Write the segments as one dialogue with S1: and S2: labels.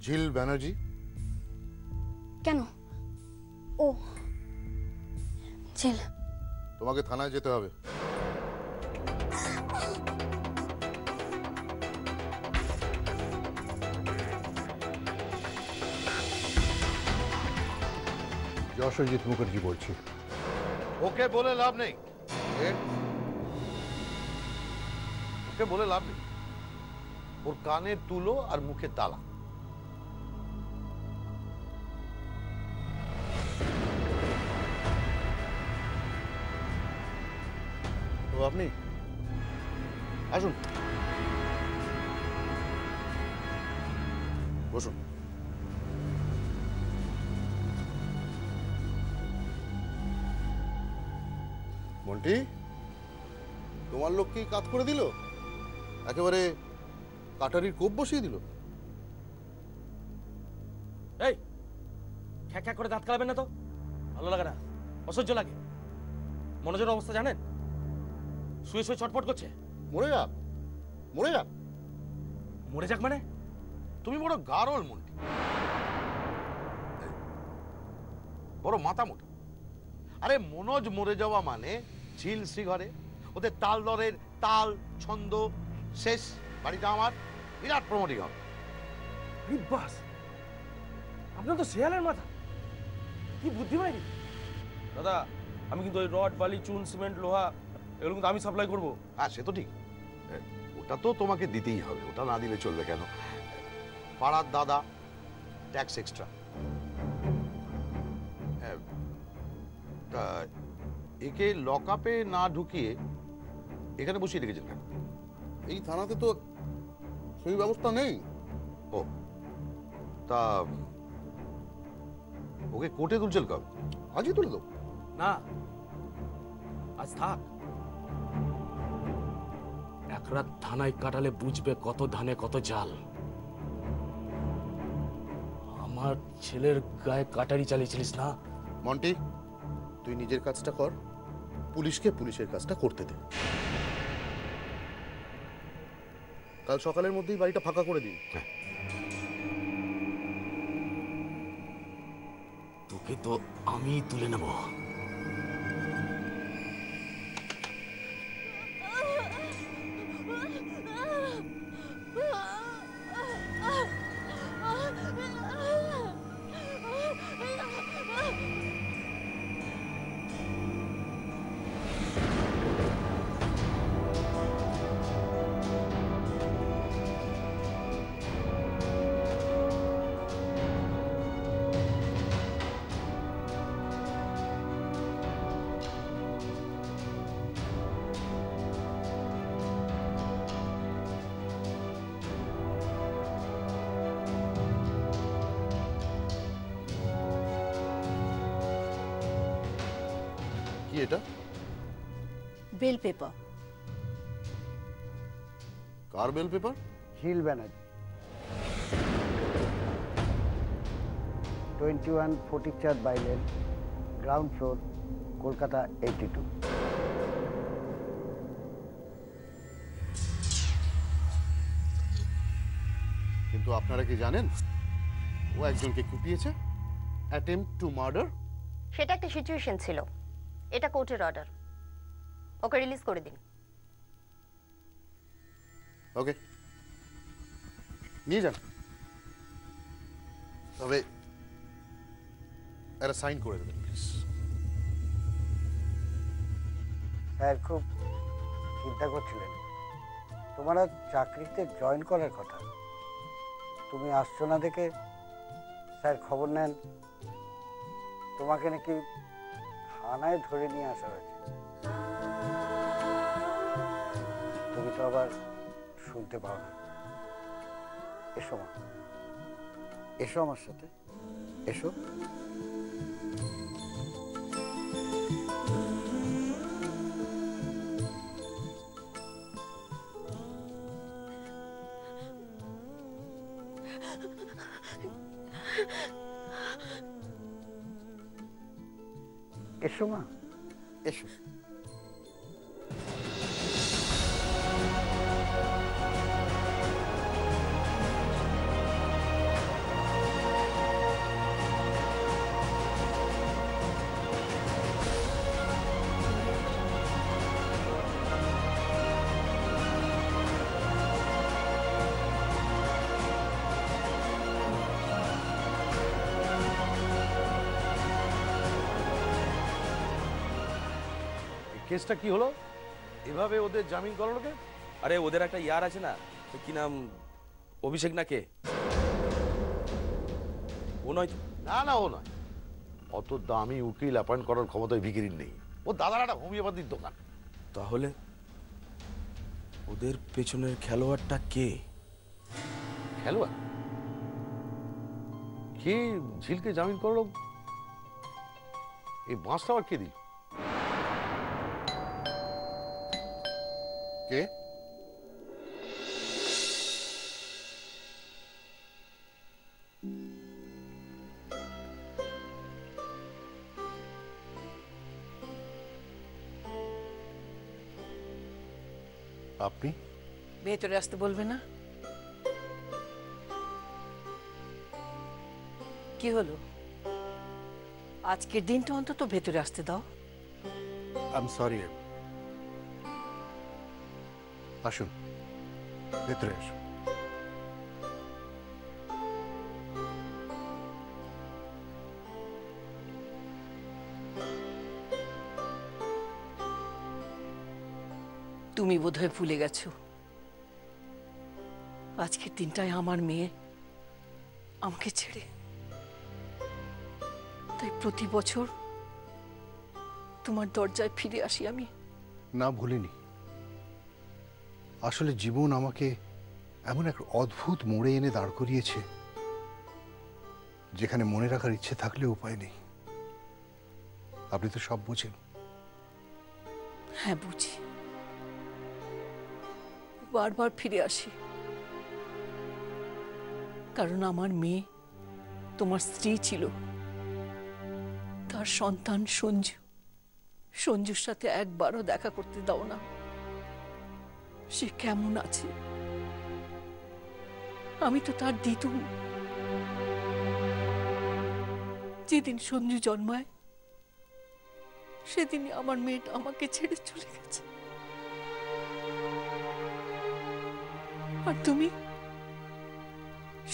S1: ঝিল ব্যানার্জি।
S2: কেন? ও ঝিল।
S1: তোমাকে থানায় যেতে হবে। যশজিৎ মুখার্জি বলছি।
S3: ওকে বলে লাভ নেই, ওকে বলে লাভ নেই। ওর কানের তুলো আর মুখে তালা।
S1: তো আপনি আসুন, বসুন। মন্টি, তোমার লোককেই কাজ করে দিল, একেবারে কাটারির কোপ বসিয়ে দিল।
S4: এই খ্যাক খ্যাক করে দাঁত কালাবেন না তো, ভালো লাগে না, অসহ্য লাগে। মনোজের অবস্থা জানেন? শুয়ে শুয়ে ছটফট করছে।
S1: মরে যাক, মরে যাক।
S4: মরে যাক মানে?
S3: তুমি বড় গারল মন্টি, বড় মাথা মোটা। আরে মনোজ মরে যাওয়া মানে ঝিল শ্রীঘরে, ওদের তাল দরের তাল ছন্দ শেষ, বাড়িটা আমার, বিরাট প্রমোটিং হবে।
S4: বাস, আপনার তো শেয়ালের মাথা, কি বুদ্ধিমান। দাদা আমি কিন্তু ওই রড বালি চুন সিমেন্ট লোহা এগুলো কিন্তু আমি সাপ্লাই করবো।
S3: হ্যাঁ সে তো ঠিক, ওটা তো তোমাকে দিতেই হবে, ওটা না দিলে চলবে কেন? পাড়ার দাদা, ট্যাক্স এক্সট্রা। তা একে লকআপে না ঢুকিয়ে এখানে বসিয়ে রেখেছেন কেন?
S1: এই থানাতে তো সেই ব্যবস্থা নেই।
S3: ও তা ওকে কোর্টে তুলছেন কবে?
S1: আজই তুলে দেবো।
S4: না, আজ থাক। এক রাত থানায় কাটালে বুঝবে কত ধানে কত জাল। আমার ছেলের গায়ে কাটারি চালিয়েছিলিস না?
S1: মন্টি, তুই নিজের কাজটা কর, পুলিশকে পুলিশের কাজটা করতে দে। কাল সকালের মধ্যেই বাড়িটা ফাঁকা করে দিন।
S4: তোকে তো আমি তুলে নেব।
S1: কি এটা?
S2: Bail paper.
S1: কার bail paper?
S5: Jhil Banerjee, 21 Phatikchand bylane, ground floor, Kolkata 82।
S1: কিন্তু আপনারা কি জানেন ও একজনকে কুপিয়েছে? Attempt to murder.
S6: সেটা একটা সিচুয়েশন ছিল, এটা কোর্টের অর্ডার। ওকে রিলিজ করে দিন।
S1: ওকে, নিয়ে যান। তবে একটা সাইন করে দেবেন প্লিজ।
S5: স্যার খুব চিন্তা করছিলেন, তোমার আজ চাকরিতে জয়েন করার কথা। তুমি আসছো না দেখে স্যার খবর নেন তোমাকে নাকি থানায় ধরে নিয়ে আসা হয়েছে। তুমি তো আবার শুনতে পাও না। এসো মা, এসো আমার সাথে, এসো। এসো মা, এসো।
S3: কেসটা কি হলো? এভাবে ওদের জামিন করালো কে?
S4: আরে ওদের একটা ইয়ার আছে না, কি নাম, অভিষেক না কে? ও নয় তো?
S3: না না, ও নয়। অত দামি উকিল অ্যাপয়েন্ট করার ক্ষমতা ওই ভিখিরির নেই। ও দাদার একটা হোমিওপ্যাথির দোকান।
S4: তাহলে ওদের পেছনের খেলোয়াড়টা কে?
S3: খেলোয়াড় কে ঝিলকে জামিন করলো? এই বাঁশটা আবার কে দিল?
S1: কে? আপনি?
S7: ভেতরে আসতে বলবে না? কি হলো? আজকের দিনটা অন্তত ভেতরে আসতে দাও।
S1: I am sorry. আসুন, ভেতরে আসুন।
S7: তুমি বোধহয় ভুলে গেছো আজকের দিনটায় আমার মেয়ে আমাকে ছেড়ে, তাই প্রতি বছর তোমার দরজায় ফিরে আসি আমি।
S1: না, ভুলিনি। আসলে জীবন আমাকে এমন এক অদ্ভুত মোড়ে এনে দাঁড় করিয়েছে, যেখানে মনে রাখার ইচ্ছে থাকলেও উপায় নেই। আপনি তো সব বুঝেন।
S7: হ্যাঁ, বুঝি। বারবার ফিরে আসি, কারণ আমার মেয়ে তোমার স্ত্রী ছিল। তার সন্তান সঞ্জুর সাথে একবারও দেখা করতে দাও না। সে কেমন আছে? আমি তো তার দিদু। যেদিন সঞ্জু জন্মায় সেদিনই আমার মেয়েটা আমাকে ছেড়ে চলে গেছে। আর তুমি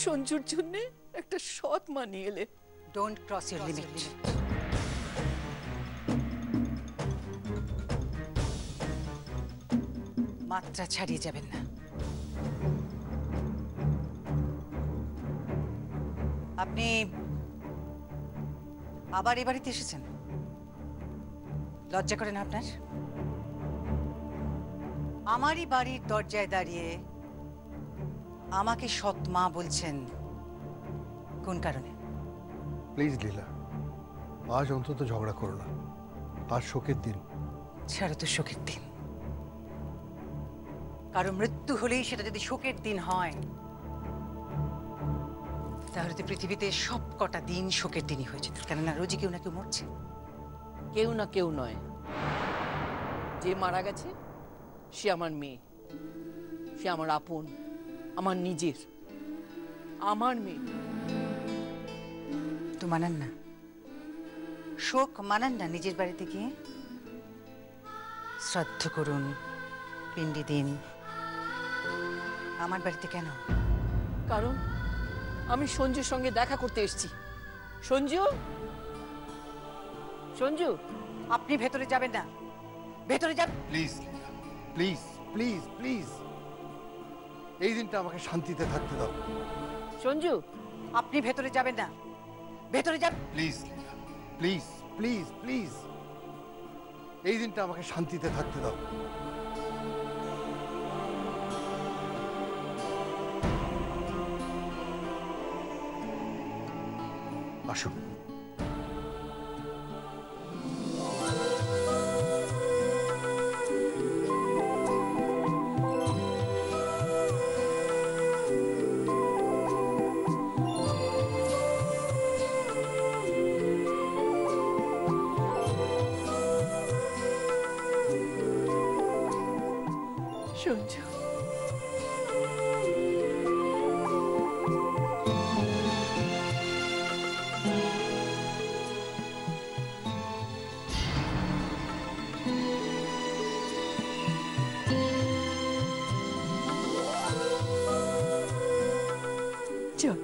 S7: সঞ্জুর জন্য একটা সৎ মা নিয়ে এলে।
S8: Don't cross your limit. মাত্রা ছাড়িয়ে যাবেন না। আপনি আবার এ বাড়িতে এসেছেন? লজ্জা করে না আপনার? আমারই বাড়ির দরজায় দাঁড়িয়ে আমাকে সৎ মা বলছেন, কোন কারণে?
S1: প্লিজ লীলা, আজ অন্তত ঝগড়া করো না। আজ শোকের দিন।
S8: ছাড়ো তো শোকের দিন। কারো মৃত্যু হলেই সেটা যদি শোকের দিন হয়, তাহলে তো পৃথিবীতে সব কটা দিন শোকের দিনই হয়েছে। কেননা রোজই কেউ না কেউ মরছে।
S7: কেউ না কেউ নয়, যে মারা গেছে সে আমার মেয়ে, সে আমার আপন, আমার নিজের, আমার মেয়ে।
S8: তো মানান না, শোক মানান না। নিজের বাড়িতে গিয়ে শ্রাদ্ধ করুন, পিণ্ডি দিন। আমার বাড়িতে কেন?
S7: কারণ আমি সঞ্জুর সঙ্গে দেখা করতে এসেছি। সঞ্জু,
S8: আপনি ভেতরে যাবেন না। ভেতরে যাবেন।
S1: Please Leela, please please please, এই দিনটা আমাকে শান্তিতে থাকতে দাও।
S7: সঞ্জু,
S8: আপনি ভেতরে যাবেন না। ভেতরে যাবেন।
S1: Please Leela, please please please, এই দিনটা আমাকে শান্তিতে থাকতে দাও। আসুন।
S7: সঞ্জু, চল।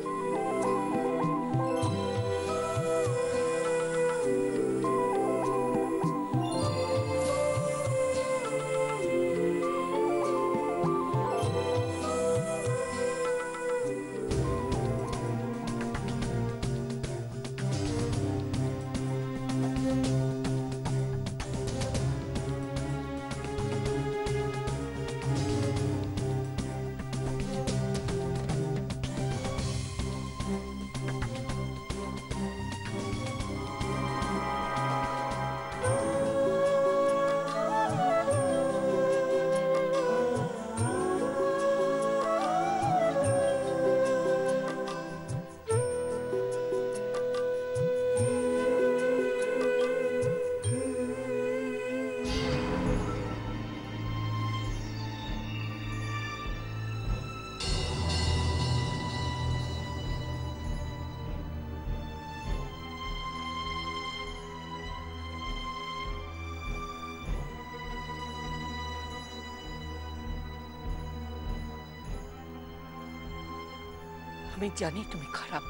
S7: আমি জানি তুমি খারাপ,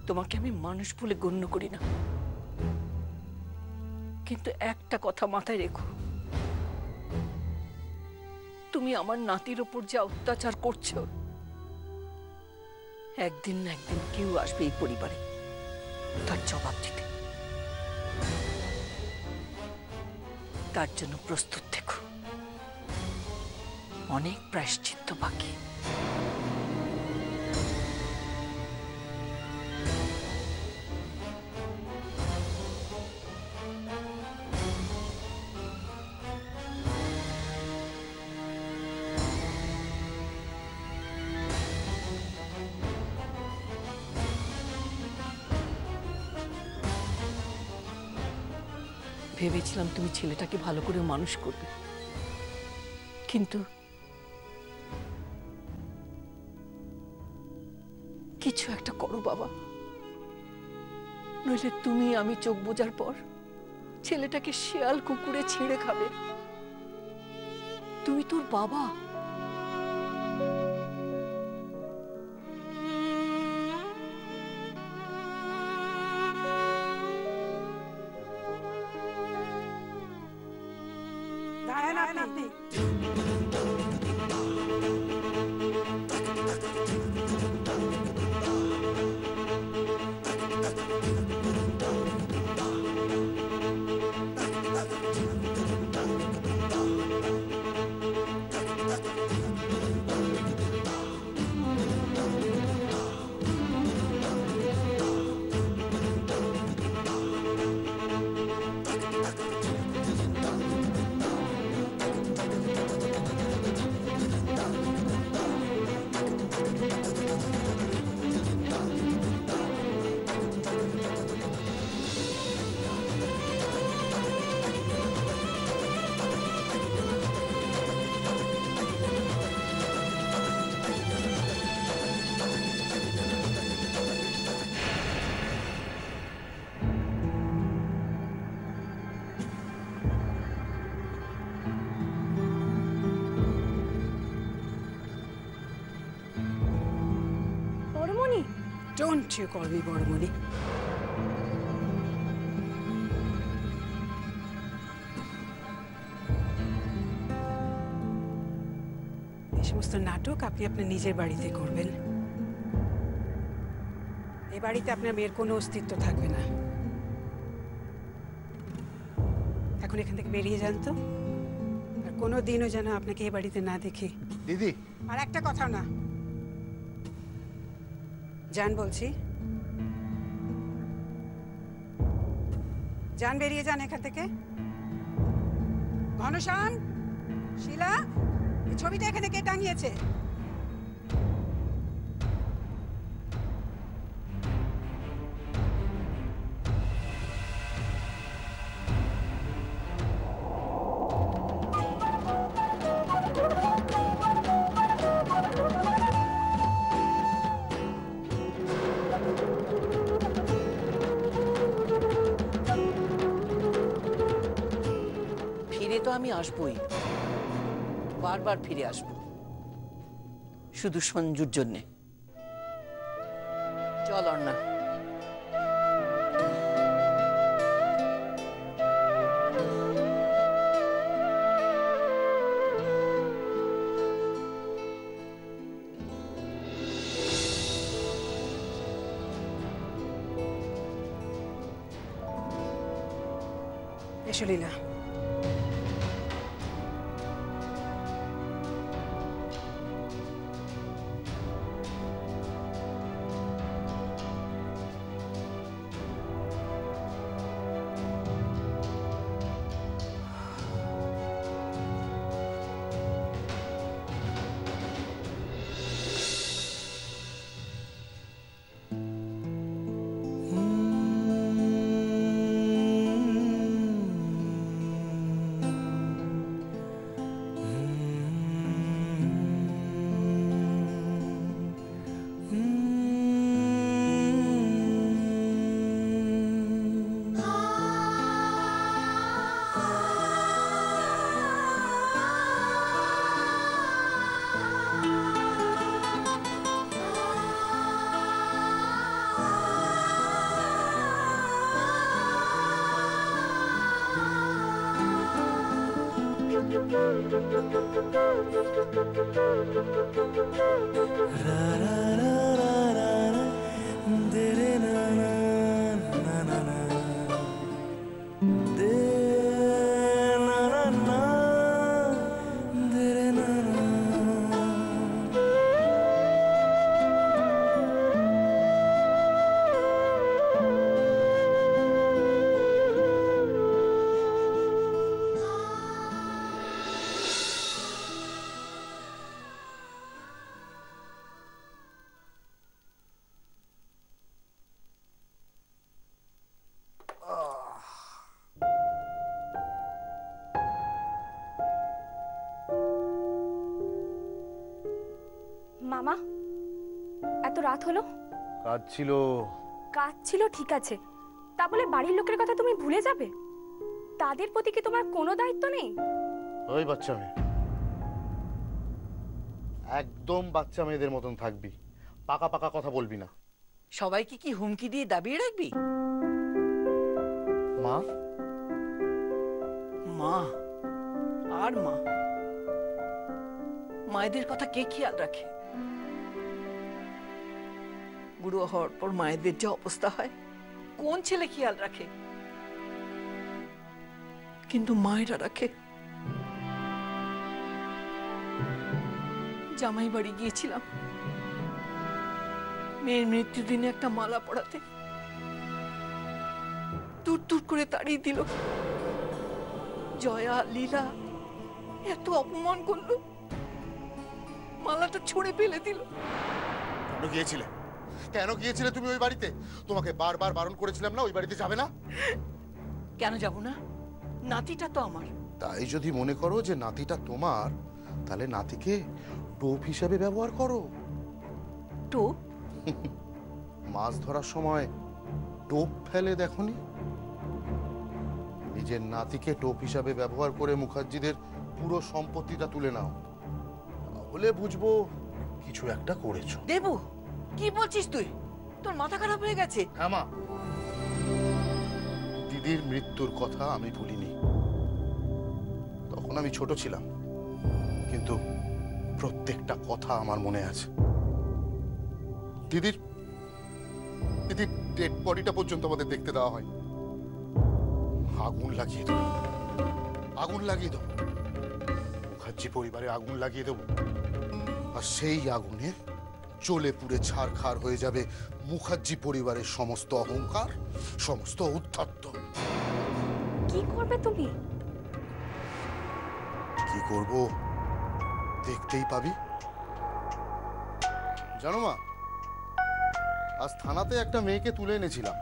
S7: তোমাকে আমি মানুষ বলে গণ্য করি না, কিন্তু একটা কথা মাথায় রেখো, তুমি আমার নাতির ওপর যা অত্যাচার করছো, একদিন না একদিন কেউ আসবে এই পরিবারে তার জবাব দিতে। তার জন্য প্রস্তুত থেকো, অনেক প্রায়শ্চিত্ত বাকি। ভেবেছিলাম তুমি ছেলেটাকে ভালো করে মানুষ করবে, কিন্তু কিছু একটা করো বাবা, নইলে তুমি আমি চোখ বোঝার পর ছেলেটাকে শেয়াল কুকুরে ছিঁড়ে খাবে। তুমি তোর বাবা।
S9: Don't you call me Boromoni. এই সমস্ত নাটক আপনি আপনার নিজের বাড়িতে করবেন। এই বাড়িতে আপনার মেয়ের কোনো অস্তিত্ব থাকবে না। এখন এখান থেকে বেরিয়ে যান তো, আর কোনো দিনও যেন আপনাকে এই বাড়িতে না দেখি।
S1: দিদি,
S9: আর একটা কথাও না। যান বলছি, যান, বেরিয়ে যান এখান থেকে। ঘনশ্যাম, শিলা, এই ছবিটা এখানে কে টাঙিয়েছে?
S7: ফিরে তো আমি আসবই, বারবার ফিরে আসবো, শুধু সঞ্জুর জন্যে। চল অর্ণা।
S9: এসো লীলা।
S10: মামা, এত রাত হলো?
S1: কাজ ছিল।
S10: কাজ ছিল ঠিক আছে, তা বলে বাড়ির লোকের কথা তুমি ভুলে যাবে? তাদের প্রতি কি তোমার কোনো দায়িত্ব নেই?
S1: ওই বাচ্চা মেয়ে, একদম বাচ্চা মেয়েদের মতন থাকবি, পাকা পাকা কথা বলবি না।
S7: সবাইকে কি হুমকি দিয়ে দাবিয়ে রাখবি?
S1: মা,
S7: মা আর মা, মায়েদের কথা কে খেয়াল রাখে? বুড়ো হওয়ার পর মায়েদের যে অবস্থা হয়, কোন ছেলে খেয়াল রাখে? কিন্তু মায়েরা রাখে। জামাই বাড়ি গিয়েছিলাম মেয়ের মৃত্যুর দিনে একটা মালা পড়াতে, দূর দূর করে তাড়িয়ে দিল। জয়া, লীলা এত অপমান করলো, মালাটা ছুঁড়ে ফেলে দিল।
S1: কেন গিয়েছিলে? কেন গিয়েছিলে তুমি ওই বাড়িতে? তোমাকে বারবার বারণ করেছিলাম না ওই বাড়িতে যাবে না?
S7: কেন যাব না? নাতিটা তো আমার।
S1: তাই যদি মনে করো যে নাতিটা তোমার, তাহলে নাতিকে টোপ হিসাবে ব্যবহার করো।
S7: টোপ?
S1: মাছ ধরার সময় টোপ ফেলে দেখোনি? নিজের নাতিকে টোপ হিসাবে ব্যবহার করে মুখার্জিদের পুরো সম্পত্তিটা তুলে নাও, তাহলে বুঝবো কিছু একটা করেছো।
S7: দেবু, কি বলছিস তুই? তোর মাথা খারাপ হয়ে গেছে?
S1: হ্যাঁ মা, দিদির মৃত্যুর কথা আমি ভুলিনি। তখন আমি ছোট ছিলাম, কিন্তু প্রত্যেকটা কথা আমার মনে আছে। দিদির ডেড বডিটা পর্যন্ত আমাদের দেখতে দেওয়া হয়। আগুন লাগিয়ে দেবো, আগুন লাগিয়ে দেবো, মুখার্জি পরিবারে আগুন লাগিয়ে দেবো, আর সেই আগুনে জ্বলে পুড়ে ছারখার হয়ে যাবে মুখার্জি পরিবারের সমস্ত অহংকার, সমস্ত উদ্ধত্ত।
S10: কি করবে তুমি?
S1: কি করব দেখতেই পাবি। জানো মা, আজ থানাতে একটা মেয়েকে তুলে এনেছিলাম,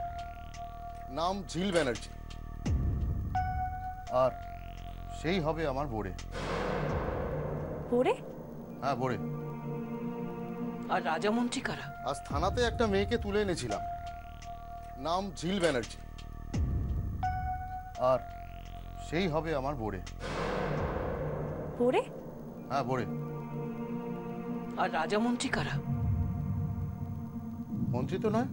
S1: নাম ঝিল ব্যানার্জি, আর সেই হবে আমার বোরে।
S10: বোরে?
S1: হ্যাঁ, বোরে।
S7: আর রাজামন্ত্রী কারা?
S1: আজ থানাতে একটা মেয়েকে তুলে এনেছিলাম, নাম ঝিল ব্যানার্জি, আর সেই হবে আমার বোরে।
S10: বোরে?
S1: হ্যাঁ, বোরে।
S7: আর রাজামন্ত্রী কারা?
S1: মন্ত্রী তো নয়,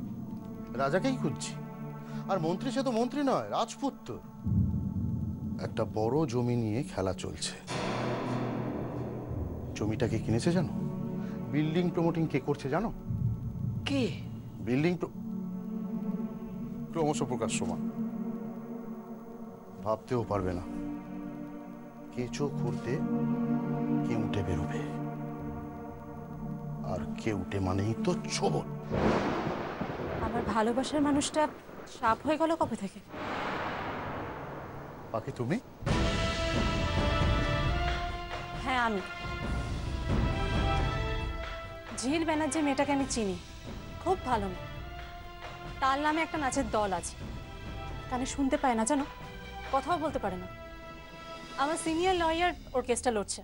S1: রাজাকেই খুঁজছি। আর মন্ত্রী সে তো মন্ত্রী নয়, রাজপুত্র। একটা বড় জমি নিয়ে খেলা চলছে। জমিটাকে কিনেছে জানো? বিল্ডিং প্রমোটিং কে করছে জানো?
S7: কে?
S1: বিল্ডিং ক্রমশ প্রকাশ সমান। ভাবতেও পারবে না, কেঁচো খুঁড়তে কেউটে বেরোবে, আর কেউটে মানেই তো চোর।
S10: আমার ভালোবাসার মানুষটা সাপ হয়ে গেল কবে থেকে?
S1: বাকি তুমি?
S10: হ্যাঁ, আমি। ঝিল ব্যানার্জি মেয়েটাকে আমি চিনি, খুব ভালো মেয়ে। তার নামে একটা নাচের দল আছে, কানে শুনতে পায় না জানো, কথাও বলতে পারে না। আমার সিনিয়র লয়ার ওর কেসটা লড়ছে।